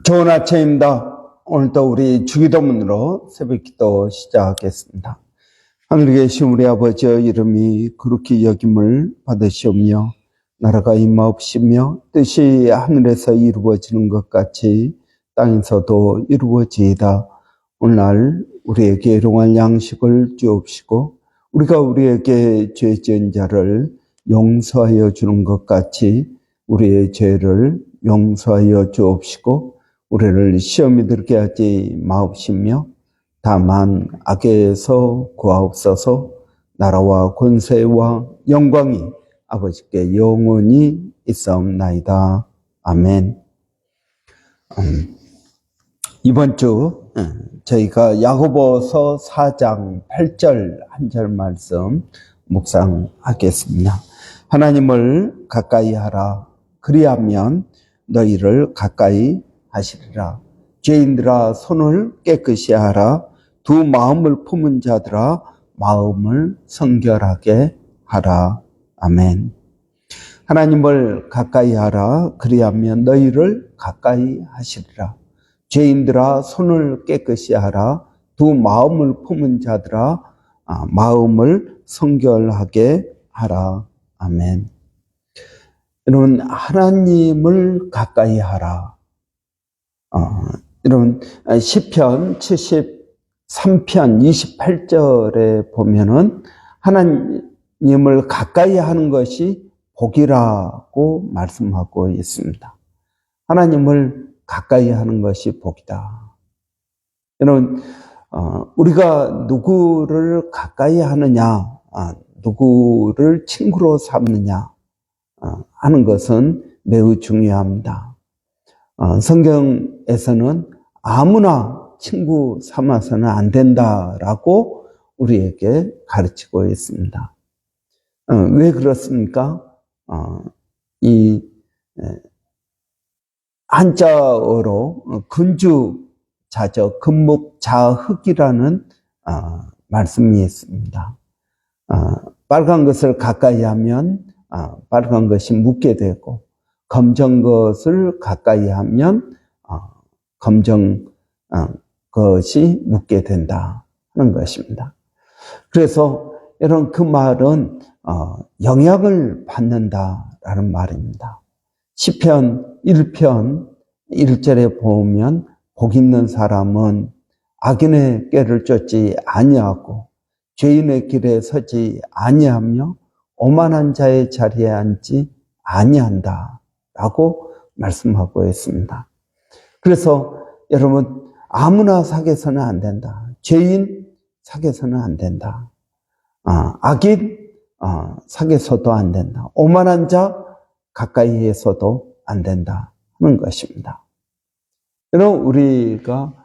좋은 아침입니다. 오늘도 우리 주기도문으로 새벽기도 시작하겠습니다. 하늘에 계신 우리 아버지의 이름이 거룩히 여김을 받으시오며 나라가 임하옵시며 뜻이 하늘에서 이루어지는 것 같이 땅에서도 이루어지이다. 오늘 우리에게 일용할 양식을 주옵시고 우리가 우리에게 죄 지은 자를 용서하여 주는 것 같이 우리의 죄를 용서하여 주옵시고 우리를 시험에 들게 하지 마옵시며 다만 악에서 구하옵소서. 나라와 권세와 영광이 아버지께 영원히 있사옵나이다. 아멘. 이번 주 저희가 야고보서 4장 8절 한 절 말씀 묵상하겠습니다. 하나님을 가까이 하라. 그리하면 너희를 가까이 하시리라. 죄인들아 손을 깨끗이 하라. 두 마음을 품은 자들아 마음을 성결하게 하라. 아멘. 하나님을 가까이 하라. 그리하면 너희를 가까이 하시리라. 죄인들아 손을 깨끗이 하라. 두 마음을 품은 자들아 마음을 성결하게 하라. 아멘. 여러분, 하나님을 가까이 하라. 여러분, 시편 73편 28절에 보면은 하나님을 가까이 하는 것이 복이라고 말씀하고 있습니다. 하나님을 가까이 하는 것이 복이다. 여러분, 우리가 누구를 가까이 하느냐, 누구를 친구로 삼느냐 하는 것은 매우 중요합니다. 성경에서는 아무나 친구 삼아서는 안 된다라고 우리에게 가르치고 있습니다. 왜 그렇습니까? 이 한자어로 근주자적, 금목자흑이라는 말씀이 있습니다. 빨간 것을 가까이 하면 빨간 것이 묻게 되고 검정 것을 가까이 하면 검정 것이 묻게 된다 하는 것입니다. 그래서 여러분, 그 말은 영향을 받는다라는 말입니다. 시편 1편 1절에 보면 복 있는 사람은 악인의 꾀를 쫓지 아니하고 죄인의 길에 서지 아니하며 오만한 자의 자리에 앉지 아니한다 라고 말씀하고 있습니다. 그래서 여러분, 아무나 사귀어서는 안 된다. 죄인 사귀어서는 안 된다. 악인 사귀어서도 안 된다. 오만한 자 가까이 해서도 안 된다 하는 것입니다. 여러분, 우리가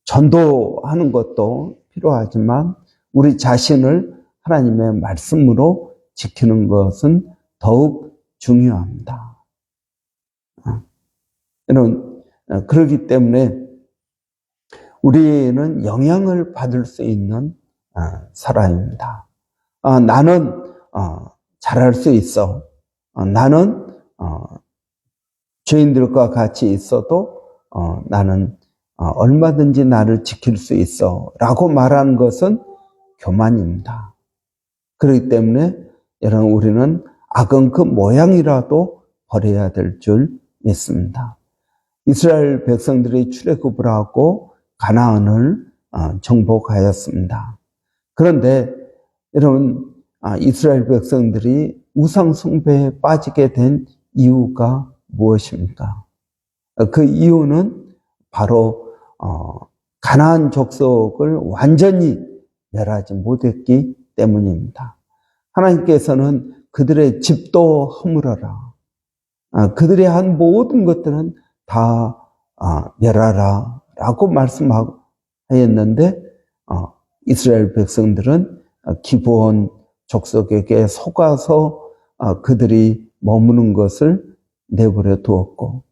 전도하는 것도 필요하지만 우리 자신을 하나님의 말씀으로 지키는 것은 더욱 중요합니다. 여러분, 그렇기 때문에 우리는 영향을 받을 수 있는 사람입니다. 나는 잘할 수 있어. 나는 죄인들과 같이 있어도 나는 얼마든지 나를 지킬 수 있어 라고 말하는 것은 교만입니다. 그렇기 때문에 여러분, 우리는 악은 그 모양이라도 버려야 될 줄 믿습니다. 이스라엘 백성들이 출애굽을 하고 가나안을 정복하였습니다. 그런데 여러분, 이스라엘 백성들이 우상 숭배에 빠지게 된 이유가 무엇입니까? 그 이유는 바로 가나안 족속을 완전히 멸하지 못했기 때문입니다. 하나님께서는 그들의 집도 허물어라. 그들이 한 모든 것들은 다 멸하라 라고 말씀하였는데 이스라엘 백성들은 기브온 족속에게 속아서 그들이 머무는 것을 내버려 두었고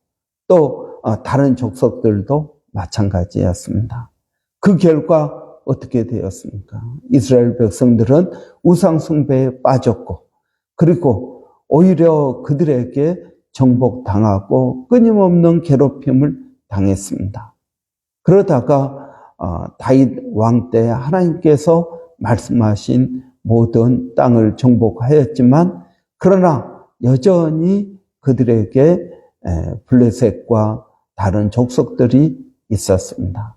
또 다른 족속들도 마찬가지였습니다. 그 결과 어떻게 되었습니까? 이스라엘 백성들은 우상 숭배에 빠졌고 그리고 오히려 그들에게 정복당하고 끊임없는 괴롭힘을 당했습니다. 그러다가 다윗 왕 때 하나님께서 말씀하신 모든 땅을 정복하였지만 그러나 여전히 그들에게 블레셋과 다른 족속들이 있었습니다.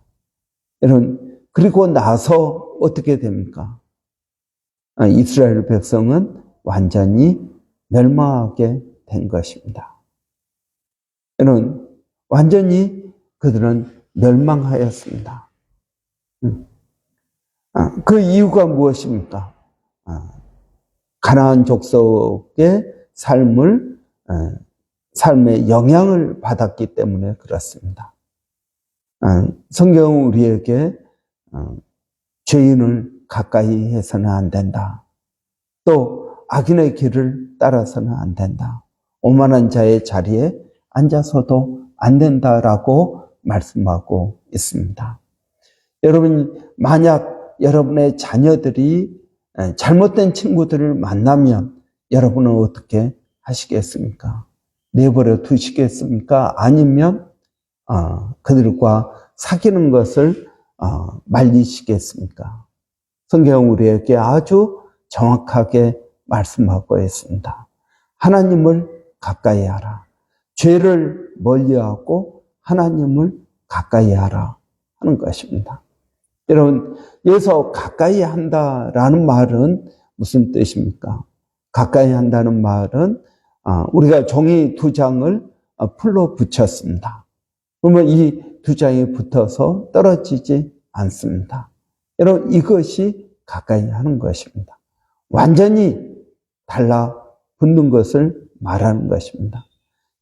여러분, 그리고 나서 어떻게 됩니까? 이스라엘 백성은 완전히 멸망하게 된 것입니다. 여러분, 완전히 그들은 멸망하였습니다. 그 이유가 무엇입니까? 가나안 족속의 삶의 영향을 받았기 때문에 그렇습니다. 성경은 우리에게 죄인을 가까이 해서는 안 된다. 또 악인의 길을 따라서는 안 된다. 오만한 자의 자리에 앉아서도 안 된다라고 말씀하고 있습니다. 여러분, 만약 여러분의 자녀들이 잘못된 친구들을 만나면 여러분은 어떻게 하시겠습니까? 내버려 두시겠습니까? 아니면 그들과 사귀는 것을 말리시겠습니까? 성경은 우리에게 아주 정확하게 말씀하고 있습니다. 하나님을 가까이 하라. 죄를 멀리하고 하나님을 가까이 하라 하는 것입니다. 여러분, 여기서 가까이 한다라는 말은 무슨 뜻입니까? 가까이 한다는 말은 우리가 종이 2장을 풀로 붙였습니다. 그러면 이 2장이 붙어서 떨어지지 않습니다. 여러분, 이것이 가까이 하는 것입니다. 완전히 달라붙는 것을 말하는 것입니다.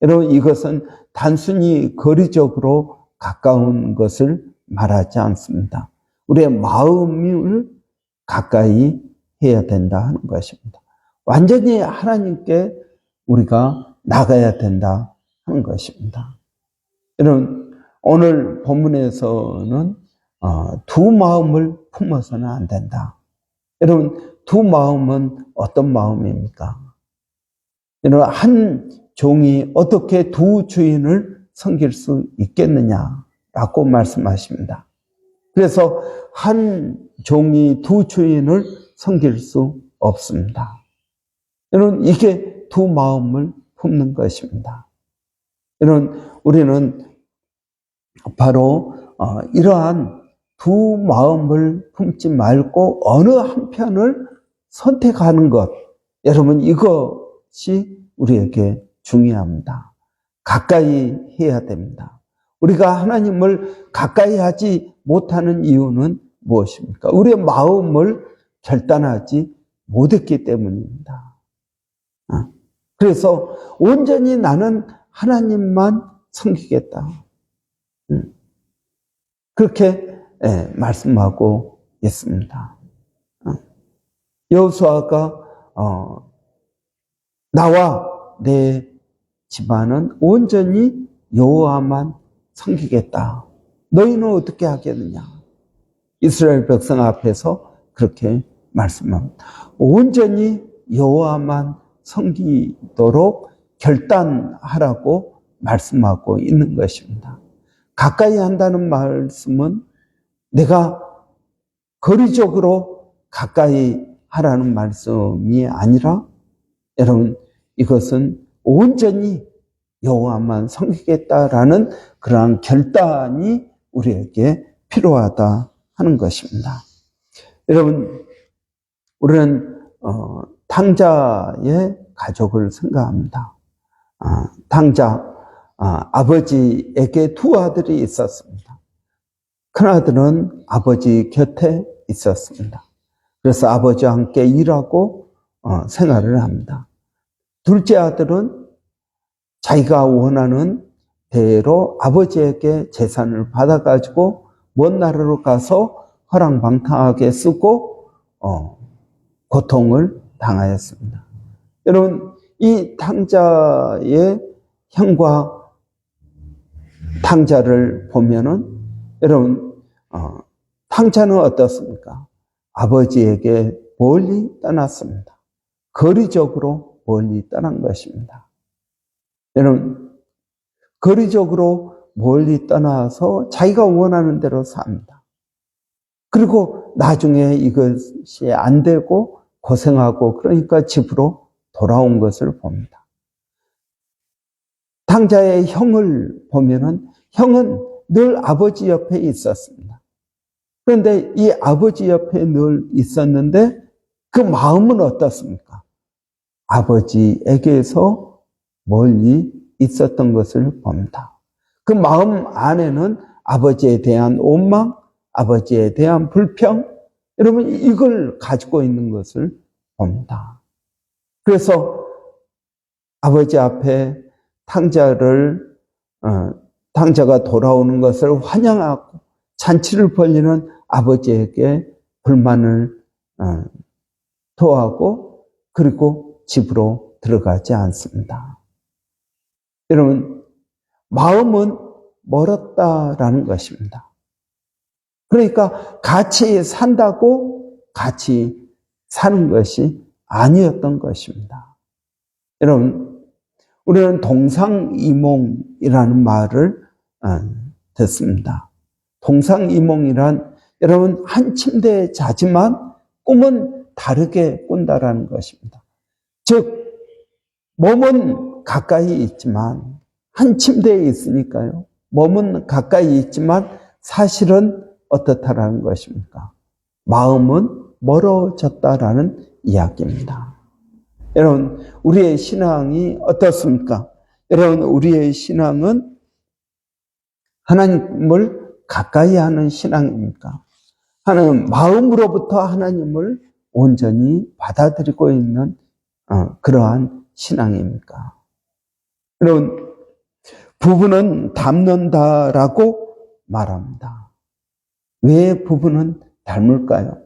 여러분, 이것은 단순히 거리적으로 가까운 것을 말하지 않습니다. 우리의 마음을 가까이 해야 된다 하는 것입니다. 완전히 하나님께 우리가 나가야 된다 하는 것입니다. 여러분, 오늘 본문에서는 두 마음을 품어서는 안 된다. 여러분, 두 마음은 어떤 마음입니까? 여러분, 한 종이 어떻게 두 주인을 섬길 수 있겠느냐라고 말씀하십니다. 그래서 한 종이 두 주인을 섬길 수 없습니다. 여러분, 이게 두 마음을 품는 것입니다. 여러분, 우리는 바로 이러한 두 마음을 품지 말고 어느 한편을 선택하는 것, 여러분, 이것이 우리에게 중요합니다. 가까이 해야 됩니다. 우리가 하나님을 가까이 하지 못하는 이유는 무엇입니까? 우리의 마음을 결단하지 못했기 때문입니다. 그래서 온전히 나는 하나님만 섬기겠다. 그렇게 말씀하고 있습니다. 여호수아가 나와 내 집안은 온전히 여호와만 섬기겠다. 너희는 어떻게 하겠느냐? 이스라엘 백성 앞에서 그렇게 말씀합니다. 온전히 여호와만 섬기도록 결단하라고 말씀하고 있는 것입니다. 가까이 한다는 말씀은 내가 거리적으로 가까이 하라는 말씀이 아니라 여러분, 이것은 온전히 여호와만 섬기겠다라는 그러한 결단이 우리에게 필요하다 하는 것입니다. 여러분, 우리는 탕자의 가족을 생각합니다. 탕자, 아버지에게 두 아들이 있었습니다. 큰아들은 아버지 곁에 있었습니다. 그래서 아버지와 함께 일하고 생활을 합니다. 둘째 아들은 자기가 원하는 대로 아버지에게 재산을 받아가지고 먼 나라로 가서 허랑방탕하게 쓰고 고통을 당하였습니다. 여러분, 이 탕자의 형과 탕자를 보면은 여러분, 탕자는 어떻습니까? 아버지에게 멀리 떠났습니다. 거리적으로 멀리 떠난 것입니다. 여러분, 거리적으로 멀리 떠나서 자기가 원하는 대로 삽니다. 그리고 나중에 이것이 안 되고 고생하고 그러니까 집으로 돌아온 것을 봅니다. 탕자의 형을 보면은 형은 늘 아버지 옆에 있었습니다. 그런데 이 아버지 옆에 늘 있었는데 그 마음은 어떻습니까? 아버지에게서 멀리 있었던 것을 봅니다. 그 마음 안에는 아버지에 대한 원망, 아버지에 대한 불평, 여러분 이걸 가지고 있는 것을 봅니다. 그래서 아버지 앞에 탕자가 돌아오는 것을 환영하고 잔치를 벌리는 아버지에게 불만을 토하고 그리고 집으로 들어가지 않습니다. 여러분, 마음은 멀었다라는 것입니다. 그러니까 같이 산다고 같이 사는 것이 아니었던 것입니다. 여러분, 우리는 동상이몽이라는 말을 듣습니다. 동상이몽이란 여러분 한 침대에 자지만 꿈은 다르게 꾼다라는 것입니다. 즉 몸은 가까이 있지만 한 침대에 있으니까요. 몸은 가까이 있지만 사실은 어떻다라는 것입니까? 마음은 멀어졌다라는 이야기입니다. 여러분, 우리의 신앙이 어떻습니까? 여러분, 우리의 신앙은 하나님을 가까이 하는 신앙입니까? 하나님, 마음으로부터 하나님을 온전히 받아들이고 있는 그러한 신앙입니까? 여러분, 부부는 닮는다라고 말합니다. 왜 부부는 닮을까요?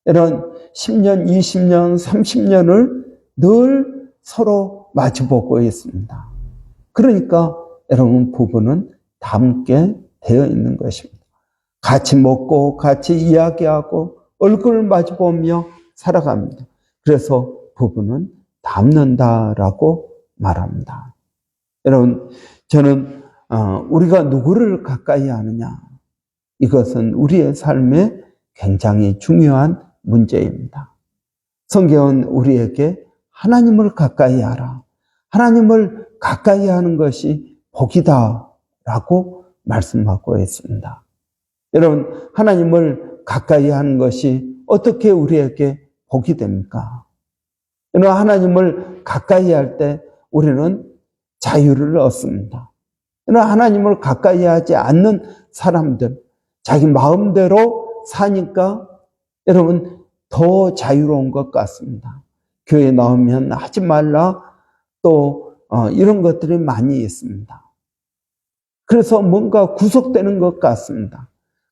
여러분, 10년, 20년, 30년을 늘 서로 마주보고 있습니다. 그러니까 여러분 부부는 닮게 되어 있는 것입니다. 같이 먹고 같이 이야기하고 얼굴을 마주보며 살아갑니다. 그래서 부부는 닮는다라고 말합니다. 여러분, 저는 우리가 누구를 가까이 하느냐, 이것은 우리의 삶에 굉장히 중요한 문제입니다. 성경은 우리에게 하나님을 가까이 하라, 하나님을 가까이 하는 것이 복이다라고 말씀하고 있습니다. 여러분, 하나님을 가까이 하는 것이 어떻게 우리에게 복이 됩니까? 여러분, 하나님을 가까이 할 때 우리는 자유를 얻습니다. 여러분, 하나님을 가까이 하지 않는 사람들, 자기 마음대로 사니까 여러분 더 자유로운 것 같습니다. 교회 나오면 하지 말라 또 이런 것들이 많이 있습니다. 그래서 뭔가 구속되는 것 같습니다.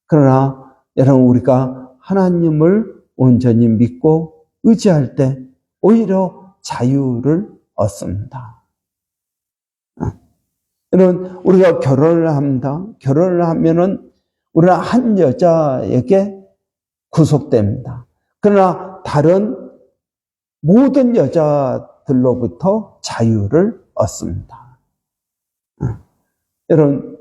그러나 여러분, 우리가 하나님을 온전히 믿고 의지할 때 오히려 자유를 얻습니다. 여러분, 우리가 결혼을 합니다. 결혼을 하면은 우리는 한 여자에게 구속됩니다. 그러나 다른 모든 여자들로부터 자유를 얻습니다. 여러분,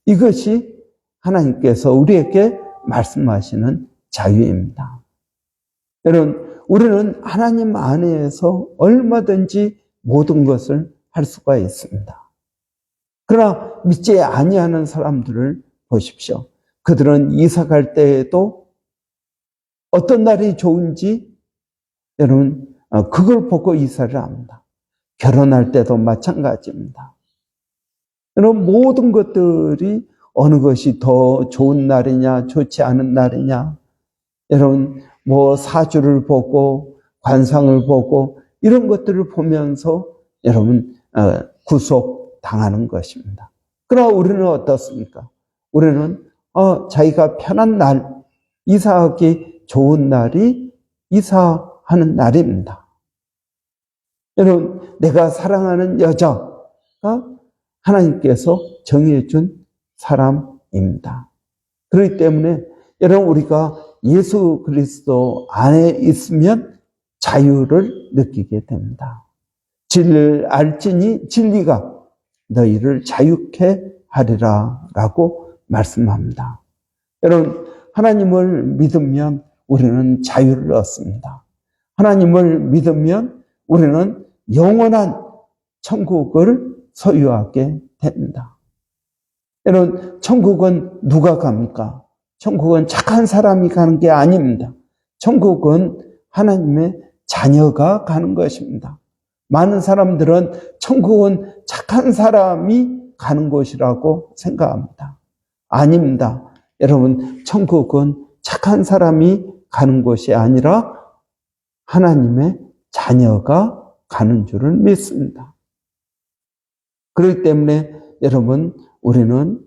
이것이 하나님께서 우리에게 말씀하시는 자유입니다. 여러분, 우리는 하나님 안에서 얼마든지 모든 것을 할 수가 있습니다. 그러나 믿지 아니하는 사람들을 보십시오. 그들은 이사 갈 때에도 어떤 날이 좋은지 여러분 그걸 보고 이사를 합니다. 결혼할 때도 마찬가지입니다. 여러분, 모든 것들이 어느 것이 더 좋은 날이냐 좋지 않은 날이냐, 여러분 뭐 사주를 보고 관상을 보고 이런 것들을 보면서 여러분 구속당하는 것입니다. 그러나 우리는 어떻습니까? 우리는 자기가 편한 날, 이사하기 좋은 날이 이사하는 날입니다. 여러분, 내가 사랑하는 여자가 하나님께서 정해준 사람입니다. 그렇기 때문에 여러분, 우리가 예수 그리스도 안에 있으면 자유를 느끼게 됩니다. 알지니 진리가 너희를 자유케 하리라 라고 말씀합니다. 여러분, 하나님을 믿으면 우리는 자유를 얻습니다. 하나님을 믿으면 우리는 영원한 천국을 소유하게 됩니다. 여러분, 천국은 누가 갑니까? 천국은 착한 사람이 가는 게 아닙니다. 천국은 하나님의 자녀가 가는 것입니다. 많은 사람들은 천국은 착한 사람이 가는 곳이라고 생각합니다. 아닙니다. 여러분, 천국은 착한 사람이 가는 곳이 아니라 하나님의 자녀가 가는 줄을 믿습니다. 그렇기 때문에 여러분, 우리는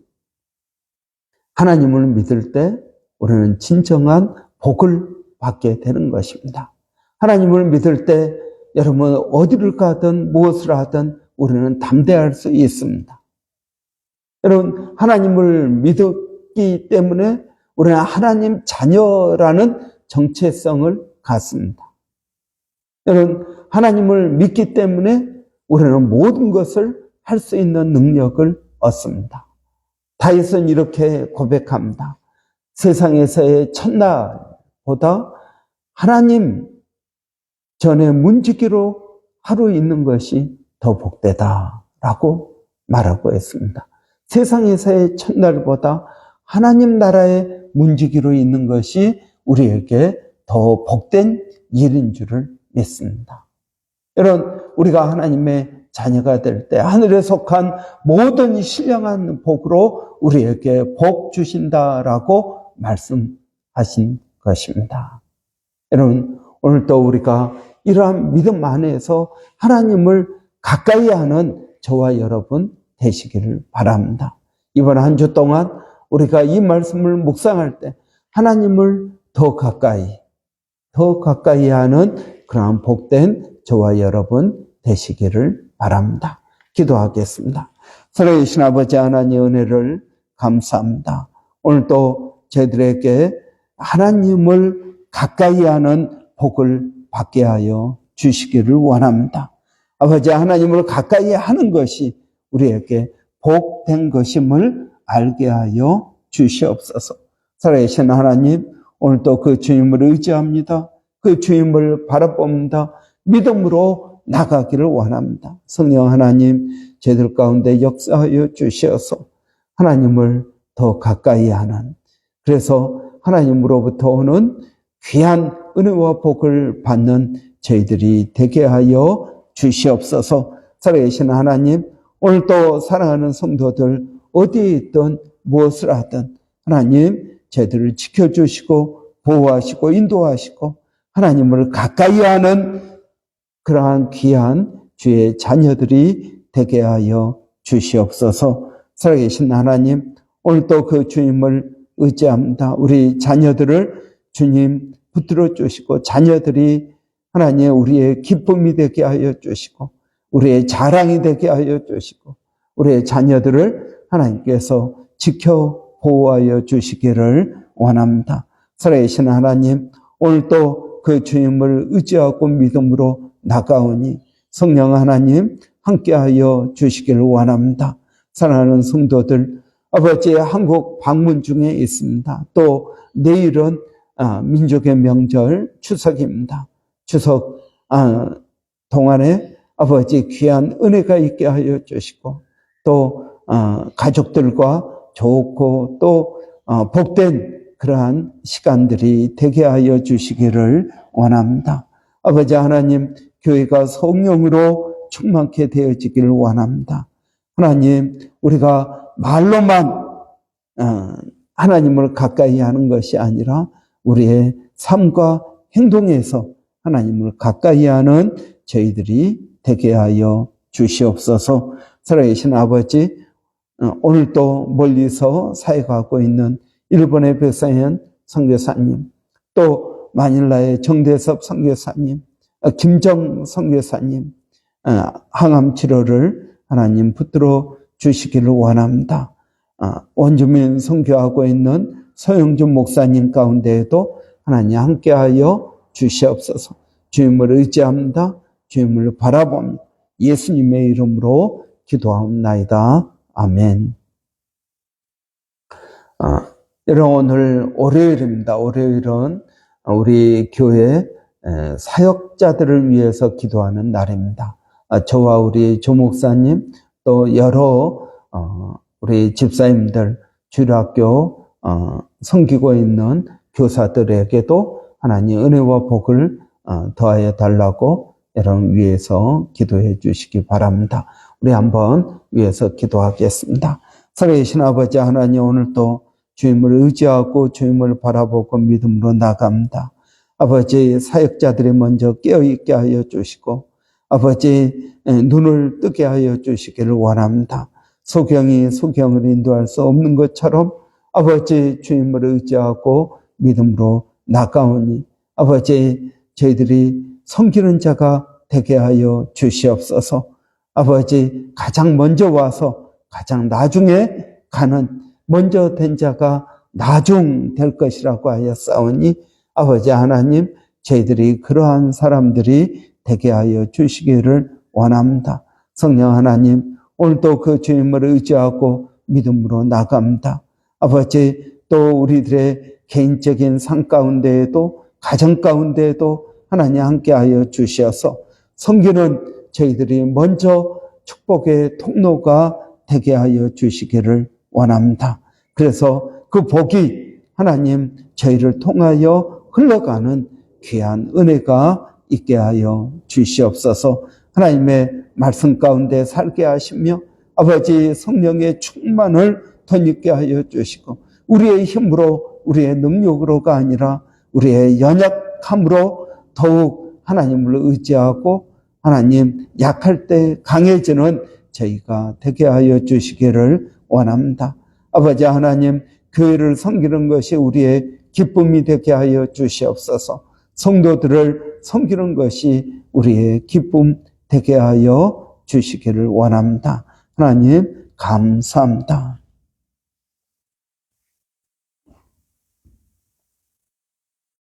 하나님을 믿을 때 우리는 진정한 복을 받게 되는 것입니다. 하나님을 믿을 때 여러분, 어디를 가든 무엇을 하든 우리는 담대할 수 있습니다. 여러분, 하나님을 믿기 때문에 우리는 하나님 자녀라는 정체성을 갖습니다. 여러분, 하나님을 믿기 때문에 우리는 모든 것을 할 수 있는 능력을 얻습니다. 다윗은 이렇게 고백합니다. 세상에서의 첫날보다 하나님 전에 문지기로 하루 있는 것이 더 복되다라고 말하고 했습니다. 세상에서의 첫날보다 하나님 나라의 문지기로 있는 것이 우리에게 더 복된 일인 줄을 믿습니다. 여러분, 우리가 하나님의 자녀가 될 때 하늘에 속한 모든 신령한 복으로 우리에게 복 주신다라고 말씀하신 것입니다. 여러분, 오늘도 우리가 이러한 믿음 안에서 하나님을 가까이 하는 저와 여러분 되시기를 바랍니다. 이번 한 주 동안 우리가 이 말씀을 묵상할 때 하나님을 더 가까이 하는 그러한 복된 저와 여러분 되시기를 바랍니다. 기도하겠습니다. 살아계신 아버지 하나님의 은혜를 감사합니다. 오늘도 저희들에게 하나님을 가까이 하는 복을 받게 하여 주시기를 원합니다. 아버지, 하나님을 가까이 하는 것이 우리에게 복된 것임을 알게 하여 주시옵소서. 살아계신 하나님, 오늘도 그 주님을 의지합니다. 그 주님을 바라봅니다. 믿음으로 나가기를 원합니다. 성령 하나님, 저희들 가운데 역사하여 주시어서 하나님을 더 가까이 하는, 그래서 하나님으로부터 오는 귀한 은혜와 복을 받는 저희들이 되게 하여 주시옵소서. 살아계신 하나님, 오늘도 사랑하는 성도들 어디에 있든 무엇을 하든 하나님 저희들을 지켜주시고 보호하시고 인도하시고 하나님을 가까이 하는 그러한 귀한 주의 자녀들이 되게 하여 주시옵소서. 살아계신 하나님, 오늘도 그 주님을 의지합니다. 우리 자녀들을 주님 붙들어 주시고 자녀들이 하나님 우리의 기쁨이 되게 하여 주시고 우리의 자랑이 되게 하여 주시고 우리의 자녀들을 하나님께서 지켜 보호하여 주시기를 원합니다. 살아계신 하나님, 오늘도 그 주님을 의지하고 믿음으로 나가오니 성령 하나님 함께하여 주시기를 원합니다. 사랑하는 성도들, 아버지의 한국 방문 중에 있습니다. 또 내일은 민족의 명절 추석입니다. 추석 동안에 아버지 귀한 은혜가 있게 하여 주시고 또 가족들과 좋고 또 복된 그러한 시간들이 되게 하여 주시기를 원합니다. 아버지 하나님, 교회가 성령으로 충만케 되어지기를 원합니다. 하나님, 우리가 말로만 하나님을 가까이 하는 것이 아니라 우리의 삶과 행동에서 하나님을 가까이 하는 저희들이 되게 하여 주시옵소서. 살아계신 아버지, 오늘도 멀리서 사역하고 있는 일본의 백상현 선교사님, 또 마닐라의 정대섭 선교사님, 김정 선교사님, 항암 치료를 하나님 붙들어 주시기를 원합니다. 원주민 선교하고 있는 서영준 목사님 가운데에도 하나님 함께하여 주시옵소서. 주님을 의지합니다. 주님을 바라봅니다. 예수님의 이름으로 기도하옵나이다. 아멘. 여러분, 오늘 월요일입니다. 월요일은 우리 교회 사역자들을 위해서 기도하는 날입니다. 저와 우리 조목사님 또 여러 우리 집사님들, 주일학교 섬기고 있는 교사들에게도 하나님 은혜와 복을 더하여 달라고 여러분 위해서 기도해 주시기 바랍니다. 우리 한번 위해서 기도하겠습니다. 살아계신 아버지 하나님, 오늘도 주님을 의지하고 주님을 바라보고 믿음으로 나갑니다. 아버지, 사역자들이 먼저 깨어있게 하여 주시고 아버지 눈을 뜨게 하여 주시기를 원합니다. 소경을 인도할 수 없는 것처럼 아버지 주님을 의지하고 믿음으로 나가오니 아버지 저희들이 섬기는 자가 되게 하여 주시옵소서. 아버지 가장 먼저 와서 가장 나중에 가는 먼저 된 자가 나중 될 것이라고 하였사오니 아버지 하나님, 저희들이 그러한 사람들이 되게 하여 주시기를 원합니다. 성령 하나님, 오늘도 그 주님을 의지하고 믿음으로 나갑니다. 아버지, 또 우리들의 개인적인 삶 가운데에도 가정 가운데에도 하나님 함께하여 주셔서 섬기는 저희들이 먼저 축복의 통로가 되게 하여 주시기를 원합니다. 그래서 그 복이 하나님 저희를 통하여 흘러가는 귀한 은혜가 있게 하여 주시옵소서. 하나님의 말씀 가운데 살게 하시며 아버지 성령의 충만을 덧입게 하여 주시고 우리의 힘으로 우리의 능력으로가 아니라 우리의 연약함으로 더욱 하나님을 의지하고 하나님 약할 때 강해지는 저희가 되게 하여 주시기를 원합니다. 아버지 하나님, 교회를 섬기는 것이 우리의 기쁨이 되게 하여 주시옵소서. 성도들을 섬기는 것이 우리의 기쁨 되게 하여 주시기를 원합니다. 하나님 감사합니다.